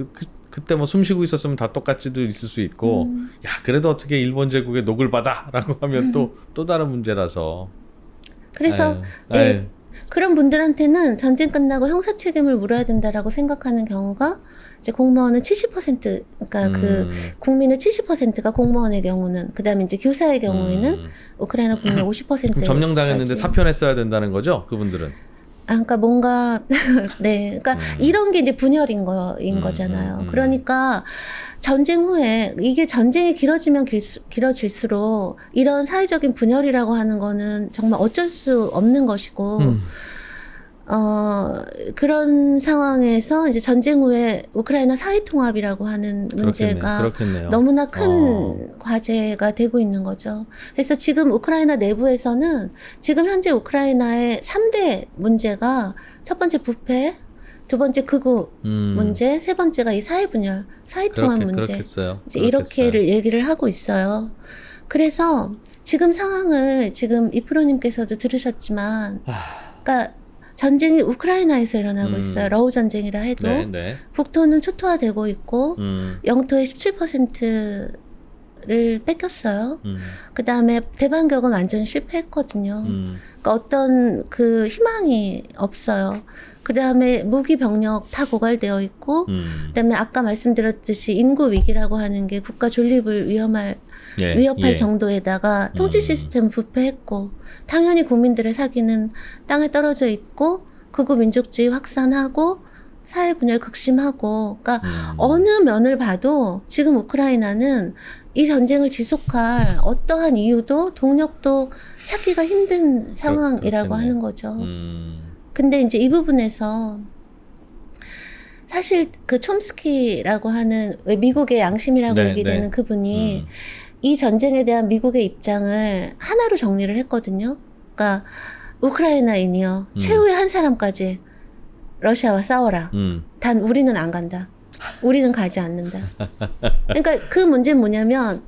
그때 뭐 숨쉬고 있었으면 다 똑같이도 있을 수 있고 야 그래도 어떻게 일본 제국의 녹을 받아라고 하면 또 다른 문제라서. 그래서 그런 분들한테는 전쟁 끝나고 형사 책임을 물어야 된다라고 생각하는 경우가 이제 공무원은 70%, 그러니까 그 국민의 70%가 공무원의 경우는, 그다음에 이제 교사의 경우에는 우크라이나 국민의 50%. 점령당했는데 사표냈어야 된다는 거죠, 그분들은? 그러니까 뭔가 네, 그러니까 이런 게 이제 분열인 거잖아요. 그러니까 전쟁 후에 이게 전쟁이 길어지면 길어질수록 이런 사회적인 분열이라고 하는 거는 정말 어쩔 수 없는 것이고. 그런 상황에서 이제 전쟁 후에 우크라이나 사회 통합이라고 하는 문제가 그렇겠네요. 너무나 큰 과제가 되고 있는 거죠. 그래서 지금 우크라이나 내부에서는 지금 현재 우크라이나의 3대 문제가 첫 번째 부패, 두 번째 극우 문제, 세 번째가 이 사회 분열, 사회 통합 문제. 그렇겠어요. 이제 이렇게를 얘기를 하고 있어요. 그래서 지금 상황을 지금 이프로님께서도 들으셨지만, 그러니까 전쟁이 우크라이나에서 일어나고 있어요. 러우 전쟁이라 해도 네, 네. 북토는 초토화되고 있고 영토의 17%를 뺏겼어요. 그 다음에 대반격은 완전 실패했거든요. 그러니까 어떤 그 희망이 없어요. 그 다음에 무기 병력 다 고갈되어 있고, 그 다음에 아까 말씀드렸듯이 인구 위기라고 하는 게 국가 존립을 위협할 정도에다가 통치 시스템 부패했고, 당연히 국민들의 사기는 땅에 떨어져 있고, 극우 민족주의 확산하고, 사회 분열 극심하고, 그러니까 어느 면을 봐도 지금 우크라이나는 이 전쟁을 지속할 어떠한 이유도 동력도 찾기가 힘든 상황이라고 하는 거죠. 근데 이제 이 부분에서 사실 그 촘스키라고 하는 왜 미국의 양심이라고 얘기되는 그분이 이 전쟁에 대한 미국의 입장을 하나로 정리를 했거든요. 그러니까 우크라이나인이요. 최후의 한 사람까지 러시아와 싸워라. 단 우리는 안 간다. 우리는 가지 않는다. 그러니까 그 문제는 뭐냐면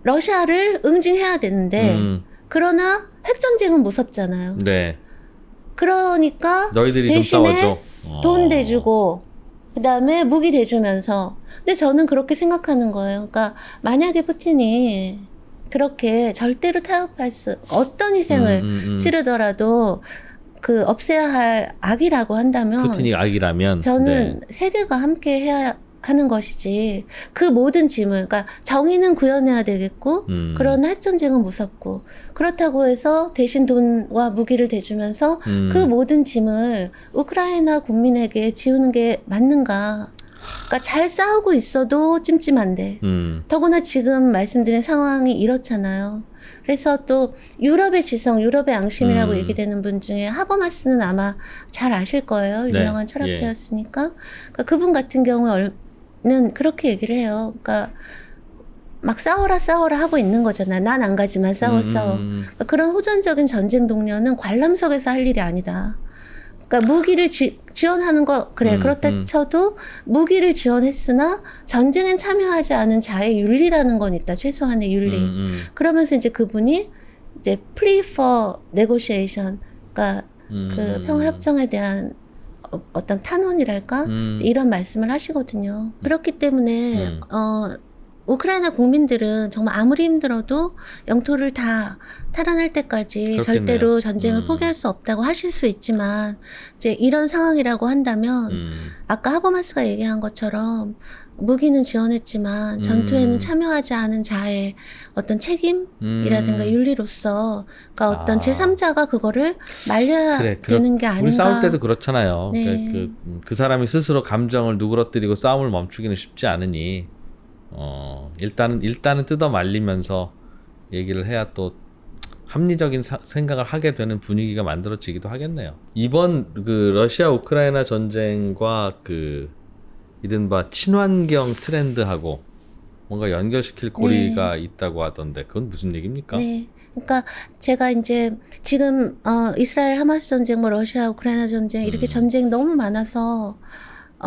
러시아를 응징해야 되는데 그러나 핵전쟁은 무섭잖아요. 네. 그러니까 너희들이 대신에 좀 싸워줘. 돈 대주고 그다음에 무기 대주면서 근데 저는 그렇게 생각하는 거예요. 그러니까 만약에 푸틴이 그렇게 절대로 타협할 수 어떤 희생을 치르더라도 그 없애야 할 악이라고 한다면 푸틴이 악이라면 저는 세계가 함께 해야 하는 것이지 그 모든 짐을 그러니까 정의는 구현해야 되겠고 그러나 핵전쟁은 무섭고 그렇다고 해서 대신 돈과 무기를 대주면서 그 모든 짐을 우크라이나 국민에게 지우는 게 맞는가. 그러니까 잘 싸우고 있어도 찜찜한데 더구나 지금 말씀드린 상황이 이렇잖아요. 그래서 또 유럽의 지성, 유럽의 앙심이라고 얘기되는 분 중에 하버마스는 아마 잘 아실 거예요. 유명한 철학자였으니까. 그러니까 그분 같은 경우는 그렇게 얘기를 해요. 그러니까 막 싸워라 하고 있는 거잖아. 난 안 가지만 싸워. 그러니까 그런 호전적인 전쟁 동료는 관람석에서 할 일이 아니다. 그러니까 무기를 지원하는 거 그래 그렇다 쳐도 무기를 지원했으나 전쟁엔 참여하지 않은 자의 윤리라는 건 있다. 최소한의 윤리. 그러면서 이제 그분이 이제 plea for negotiation, 그러니까 그 평화 협정에 대한 어떤 탄원이랄까 이런 말씀을 하시거든요. 그렇기 때문에 우크라이나 국민들은 정말 아무리 힘들어도 영토를 다 탈환할 때까지 그렇겠네요. 절대로 전쟁을 포기할 수 없다고 하실 수 있지만 이제 이런 상황이라고 한다면 아까 하버마스가 얘기한 것처럼 무기는 지원했지만 전투에는 참여하지 않은 자의 어떤 책임이라든가 윤리로서 그러니까 어떤 제3자가 그거를 말려야 되는 게 아닌가. 우리 싸울 때도 그렇잖아요. 네. 그 사람이 스스로 감정을 누그러뜨리고 싸움을 멈추기는 쉽지 않으니 일단은 뜯어 말리면서 얘기를 해야 또 합리적인 생각을 하게 되는 분위기가 만들어지기도 하겠네요. 이번 그 러시아 우크라이나 전쟁과 그 이른바 친환경 트렌드하고 뭔가 연결시킬 고리가 있다고 하던데 그건 무슨 얘기입니까? 네. 그러니까 제가 이제 지금 이스라엘 하마스 전쟁, 뭐 러시아 우크라이나 전쟁 이렇게 전쟁 너무 많아서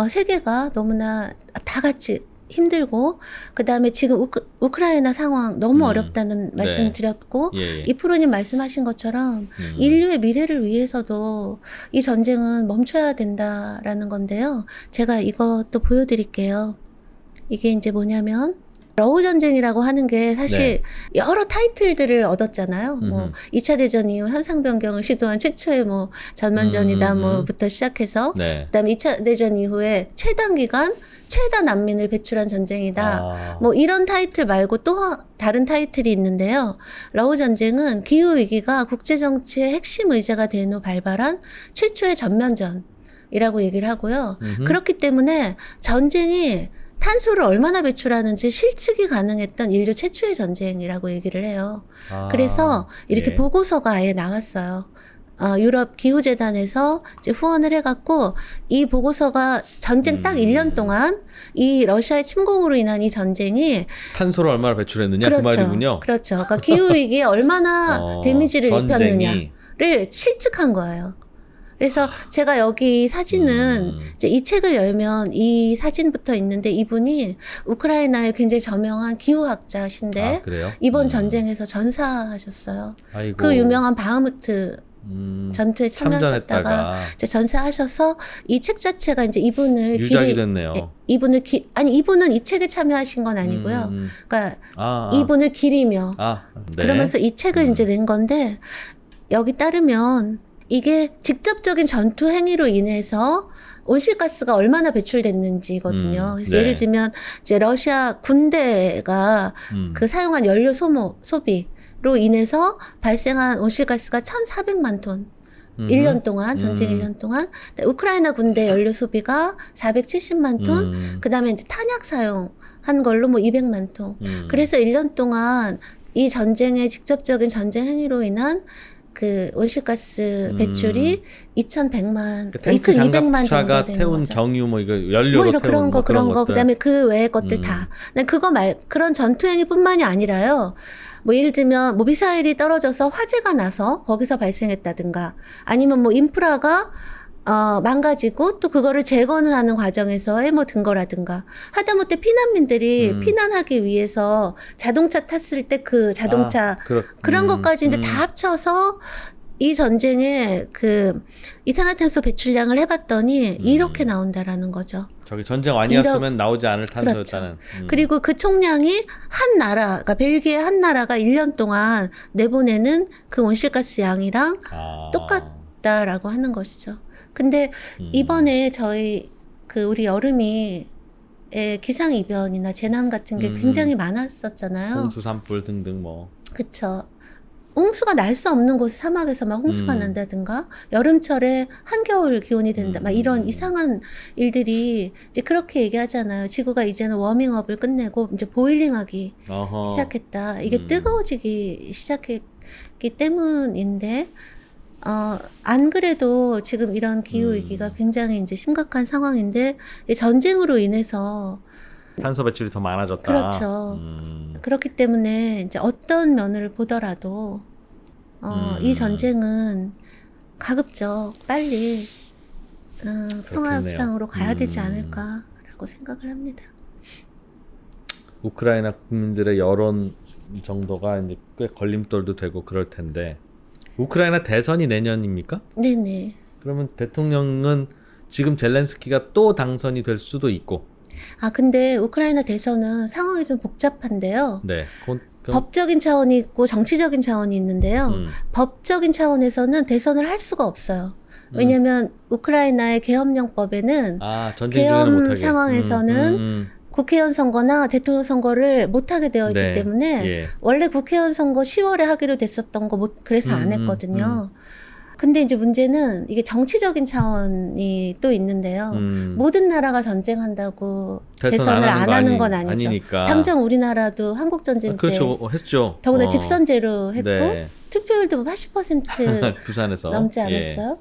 세계가 너무나 다 같이 힘들고 그다음에 지금 우크라이나 상황 너무 어렵다는 말씀 드렸고 이프로님 말씀하신 것처럼 인류의 미래를 위해서도 이 전쟁은 멈춰야 된다라는 건데요. 제가 이것도 보여드릴게요. 이게 이제 뭐냐면 러우 전쟁이라고 하는 게 사실 여러 타이틀들을 얻었잖아요. 뭐 2차 대전 이후 현상 변경을 시도한 최초의 뭐 전만전이다 뭐부터 시작해서 그다음에 2차 대전 이후에 최단 기간 최다 난민을 배출한 전쟁이다. 아. 뭐 이런 타이틀 말고 또 다른 타이틀이 있는데요. 러우 전쟁은 기후 위기가 국제 정치의 핵심 의제가 된 후 발발한 최초의 전면전이라고 얘기를 하고요. 그렇기 때문에 전쟁이 탄소를 얼마나 배출하는지 실측이 가능했던 인류 최초의 전쟁이라고 얘기를 해요. 아. 그래서 이렇게 예. 보고서가 아예 나왔어요. 유럽 기후재단에서 이제 후원을 해갖고 이 보고서가 전쟁 딱 1년 동안 이 러시아의 침공으로 인한 이 전쟁이 탄소를 얼마나 배출했느냐 그 말이군요. 그렇죠. 그러니까 기후위기에 얼마나 데미지를 전쟁이. 입혔느냐를 실측한 거예요. 그래서 제가 여기 사진은 이제 이 책을 열면 이 사진부터 있는데 이분이 우크라이나의 굉장히 저명한 기후학자신데 아, 그래요? 이번 전쟁에서 전사하셨어요. 아이고. 그 유명한 바흐무트 전투에 참여하셨다가 참전했다가 이제 전사하셔서 이 책 자체가 이제 이분을 유작이 됐네요. 이분은 이 책에 참여하신 건 아니고요. 그러니까 이분을 기리며 네. 그러면서 이 책을 이제 낸 건데 여기 따르면 이게 직접적인 전투 행위로 인해서 온실가스가 얼마나 배출됐는지거든요. 그래서 네. 예를 들면 이제 러시아 군대가 그 사용한 연료 소비로 인해서 발생한 온실가스가 1,400만 톤. 1년 동안, 전쟁 1년 동안. 우크라이나 군대 연료 소비가 470만 톤. 그 다음에 이제 탄약 사용한 걸로 뭐 200만 톤. 그래서 1년 동안 이 전쟁의 직접적인 전쟁 행위로 인한 그 온실가스 배출이 2,100만, 그 탱크 2,200만 정도 장갑차가 되는 태운 거죠. 경유 뭐 이거 연료로 뭐 이런 태운 그런 거, 것들. 그다음에 그 외의 것들 다. 근데 그런 전투 행위뿐만이 아니라요. 뭐 예를 들면 뭐 미사일이 떨어져서 화재가 나서 거기서 발생했다든가 아니면 뭐 인프라가 망가지고 또 그거를 재건을 하는 과정에서의 뭐 등거라든가 하다못해 피난민들이 피난하기 위해서 자동차 탔을 때 그 자동차 그런 것까지 이제 다 합쳐서 이 전쟁의 그 이산화탄소 배출량을 해봤더니 이렇게 나온다라는 거죠. 저기 전쟁 아니었으면 나오지 않을 탄소였다는. 그렇죠. 그리고 그 총량이 한 나라, 그러니까 벨기에 한 나라가 1년 동안 내보내는 그 온실가스 양이랑 똑같다라고 하는 것이죠. 근데 이번에 저희 우리 여름이 기상이변이나 재난 같은 게 굉장히 많았었잖아요. 홍수 산불 등등 뭐. 그쵸. 홍수가 날 수 없는 곳 사막에서 막 홍수가 난다든가 여름철에 한겨울 기온이 된다 막 이런 이상한 일들이 이제 그렇게 얘기하잖아요. 지구가 이제는 워밍업을 끝내고 이제 보일링하기 시작했다. 이게 뜨거워지기 시작했기 때문인데 안 그래도 지금 이런 기후 위기가 굉장히 이제 심각한 상황인데 이 전쟁으로 인해서 탄소 배출이 더 많아졌다. 그렇죠. 그렇기 때문에 이제 어떤 면을 보더라도 이 전쟁은 가급적 빨리 평화 협상으로 가야 되지 않을까라고 생각을 합니다. 우크라이나 국민들의 여론 정도가 이제 꽤 걸림돌도 되고 그럴 텐데 우크라이나 대선이 내년입니까? 네네. 그러면 대통령은 지금 젤렌스키가 또 당선이 될 수도 있고. 근데 우크라이나 대선은 상황이 좀 복잡한데요. 네. 법적인 차원이 있고 정치적인 차원이 있는데요. 법적인 차원에서는 대선을 할 수가 없어요. 왜냐하면 우크라이나의 계엄령법에는 계엄 상황에서는 국회의원 선거나 대통령 선거를 못하게 되어 있기 때문에 원래 국회의원 선거 10월에 하기로 됐었던 거 그래서 안 했거든요. 근데 이제 문제는 이게 정치적인 차원이 또 있는데요. 모든 나라가 전쟁한다고 대선을 안 하는 건 아니죠. 아니니까. 당장 우리나라도 한국 전쟁 때 그렇죠. 했죠. 더구나 직선제로 했고 투표율도 80% 부산에서 넘지 않았어요.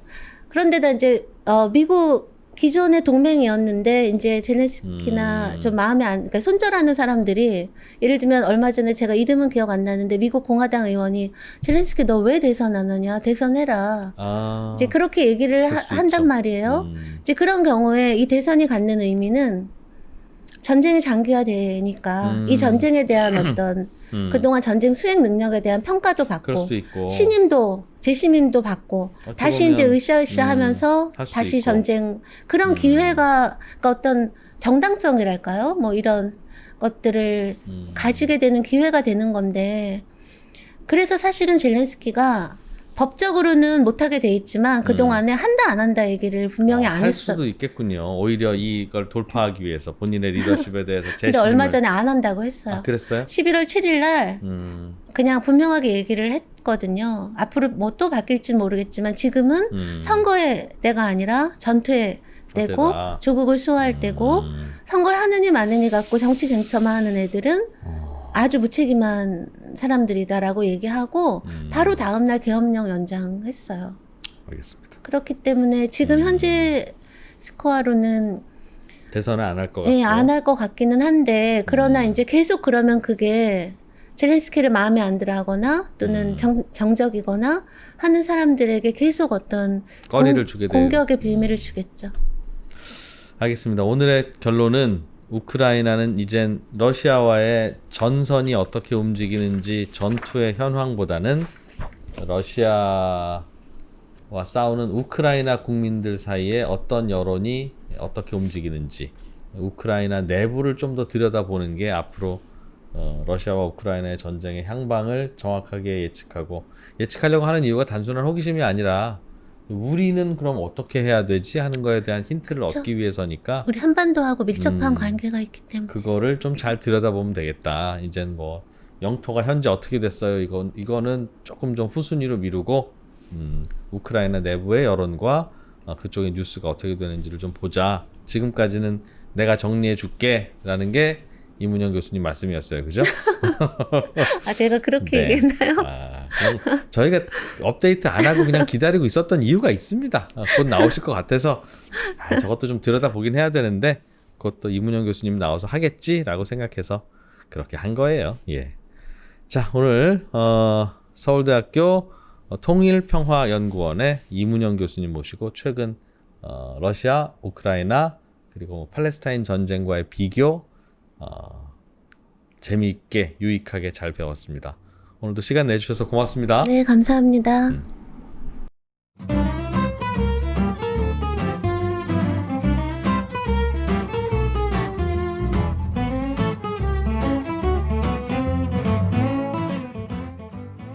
그런데다 이제 미국 기존의 동맹이었는데 이제 젤렌스키나 좀 그러니까 손절하는 사람들이 예를 들면 얼마 전에 제가 이름은 기억 안 나는데 미국 공화당 의원이 젤렌스키 너 왜 대선 안 하냐 대선해라 이제 그렇게 얘기를 한단 말이에요. 이제 그런 경우에 이 대선이 갖는 의미는 전쟁이 장기화되니까 이 전쟁에 대한 어떤 그동안 전쟁 수행 능력에 대한 평가도 받고 재심임도 받고 다시 이제 으쌰으쌰 하면서 다시 전쟁 그런 기회가 그러니까 어떤 정당성이랄까요? 뭐 이런 것들을 가지게 되는 기회가 되는 건데 그래서 사실은 젤렌스키가 법적으로는 못하게 돼 있지만 그동안에 한다 안 한다 얘기를 분명히 안 할 했어. 수도 있겠군요. 오히려 이걸 돌파하기 위해서 본인의 리더십에 대해서 근데 재심을. 얼마 전에 안 한다고 했어요. 아, 그랬어요? 11월 7일 날 그냥 분명하게 얘기를 했거든요. 앞으로 뭐 또 바뀔지 모르겠지만 지금은 선거의 때가 아니라 전투의 때고 때다. 조국을 수호할 때고 선거를 하느니 마느니 갖고 정치 쟁점화 하는 애들은 아주 무책임한 사람들이다라고 얘기하고 바로 다음날 계엄령 연장했어요. 알겠습니다. 그렇기 때문에 지금 현재 스코어로는 대선은 안 할 것 같고. 예, 안 할 것 같기는 한데 그러나 이제 계속 그러면 그게 젤렌스키를 마음에 안 들어 하거나 또는 정적이거나 하는 사람들에게 계속 어떤 거리를 주게 돼요. 공격의 빌미를 주겠죠. 알겠습니다. 오늘의 결론은 우크라이나는 이젠 러시아와의 전선이 어떻게 움직이는지 전투의 현황보다는 러시아와 싸우는 우크라이나 국민들 사이에 어떤 여론이 어떻게 움직이는지 우크라이나 내부를 좀 더 들여다보는 게 앞으로 러시아와 우크라이나의 전쟁의 향방을 정확하게 예측하려고 하는 이유가 단순한 호기심이 아니라 우리는 그럼 어떻게 해야 되지 하는 거에 대한 힌트를 그렇죠. 얻기 위해서니까 우리 한반도하고 밀접한 관계가 있기 때문에 그거를 좀 잘 들여다보면 되겠다. 이젠 뭐 영토가 현재 어떻게 됐어요? 이거는 조금 좀 후순위로 미루고 우크라이나 내부의 여론과 그쪽의 뉴스가 어떻게 되는지를 좀 보자. 지금까지는 내가 정리해 줄게라는 게 이문영 교수님 말씀이었어요. 그죠? 아 제가 그렇게 네. 얘기했나요? 그냥 저희가 업데이트 안 하고 그냥 기다리고 있었던 이유가 있습니다. 곧 나오실 것 같아서 저것도 좀 들여다보긴 해야 되는데 그것도 이문영 교수님 나와서 하겠지라고 생각해서 그렇게 한 거예요. 예. 자, 오늘 서울대학교 통일평화연구원의 이문영 교수님 모시고 최근 러시아, 우크라이나 그리고 팔레스타인 전쟁과의 비교 재미있게 유익하게 잘 배웠습니다. 오늘도 시간 내주셔서 고맙습니다. 네, 감사합니다.